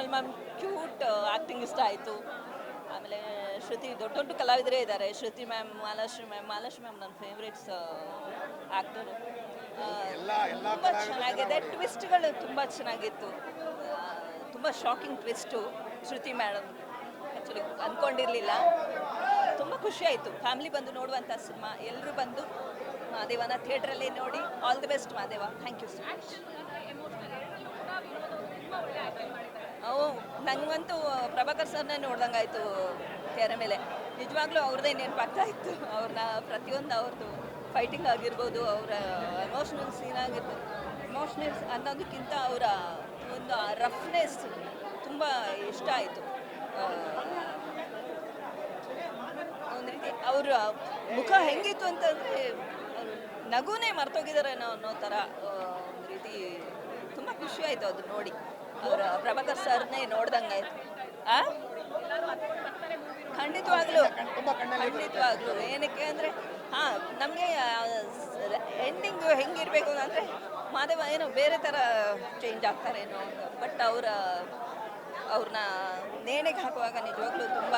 Sonal ma'am cute acting ಇಷ್ಟ ಆಯಿತು. ಆಮೇಲೆ ಶ್ರುತಿ ದೊಡ್ಡ ದೊಡ್ಡ ಕಲಾವಿದರೇ ಇದ್ದಾರೆ. ಶ್ರುತಿ ಮ್ಯಾಮ್, ಮಾಲಾಶ್ರೀ ಮ್ಯಾಮ್ ನನ್ನ ಫೇವ್ರೇಟ್ಸ್ ಆ್ಯಕ್ಟರು. ತುಂಬ ಚೆನ್ನಾಗಿದೆ. ಟ್ವಿಸ್ಟ್ಗಳು ತುಂಬ ಚೆನ್ನಾಗಿತ್ತು. ತುಂಬ ಶಾಕಿಂಗ್ ಟ್ವಿಸ್ಟು ಶ್ರುತಿ ಮೇಡಮ್. ಆ್ಯಕ್ಚುಲಿ ಅಂದ್ಕೊಂಡಿರಲಿಲ್ಲ. ತುಂಬ ಖುಷಿ ಆಯಿತು. ಫ್ಯಾಮಿಲಿ ಬಂದು ನೋಡುವಂಥ ಸಿನಿಮಾ. ಎಲ್ಲರೂ ಬಂದು ಮಾದೇವನ ಥಿಯೇಟ್ರಲ್ಲೇ ನೋಡಿ. All the best Madeva. Thank you so much. ನನಗಂತೂ ಪ್ರಭಾಕರ್ ಸರ್ನೇ ನೋಡ್ದಂಗೆ ಆಯಿತು ತೆರೆ ಮೇಲೆ. ನಿಜವಾಗ್ಲೂ ಅವ್ರದ್ದೇ ನೆನಪಾಗ್ತಾ ಇತ್ತು. ಅವ್ರನ್ನ ಪ್ರತಿಯೊಂದು ಅವ್ರದ್ದು ಫೈಟಿಂಗ್ ಆಗಿರ್ಬೋದು, ಅವರ ಎಮೋಷ್ನಲ್ ಸೀನ್ ಆಗಿರ್ಬೋದು. ಎಮೋಷ್ನಲ್ ಅನ್ನೋದಕ್ಕಿಂತ ಅವರ ಒಂದು ರಫ್ನೆಸ್ ತುಂಬ ಇಷ್ಟ ಆಯಿತು. ಒಂದು ರೀತಿ ಅವರ ಮುಖ ಹೆಂಗಿತ್ತು ಅಂತಂದರೆ ನಗುನೇ ಮರ್ತೋಗಿದ್ದಾರೇನೋ ಅನ್ನೋ ಥರ ಒಂದು ರೀತಿ ತುಂಬ ಖುಷಿ ಆಯಿತು ಅದು ನೋಡಿ. ಅವರ ಪ್ರಭಾಕರ್ ಸರ್ನೇ ನೋಡ್ದಂಗಾಯ್ತು. ಖಂಡಿತವಾಗ್ಲೂ ಏನಕ್ಕೆ ಅಂದರೆ ನಮಗೆ ಎಂಡಿಂಗು ಹೆಂಗಿರಬೇಕು ಅಂದರೆ ಮಾದೇವ ಏನೋ ಬೇರೆ ಥರ ಚೇಂಜ್ ಆಗ್ತಾರೇನೋ ಅಂತ. ಬಟ್ ಅವ್ರನ್ನ ನೇಣಿಗೆ ಹಾಕುವಾಗ ನಿಜವಾಗ್ಲೂ ತುಂಬ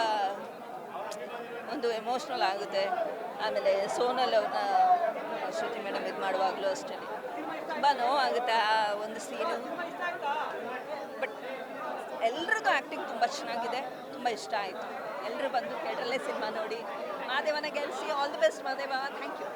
ಒಂದು ಎಮೋಷ್ನಲ್ ಆಗುತ್ತೆ. ಆಮೇಲೆ ಸೋನಲ್ ಅವ್ರನ್ನ ಶ್ರುತಿ ಮೇಡಮ್ ಇದು ಮಾಡುವಾಗಲೂ ಅಷ್ಟೇ ತುಂಬ ನೋವಾಗುತ್ತೆ ಆ ಒಂದು ಸೀನು. ಬಟ್ ಎಲ್ರದ್ದು ಆ್ಯಕ್ಟಿಂಗ್ ತುಂಬ ಚೆನ್ನಾಗಿದೆ. ತುಂಬ ಇಷ್ಟ ಆಯಿತು. ಎಲ್ಲರೂ ಬಂದು ಥಿಯೇಟ್ರಲ್ಲೇ ಸಿನಿಮಾ ನೋಡಿ ಮಾದೇವನ ಗೆಲ್ಲಿಸಿ. All the best Madeva. Thank you.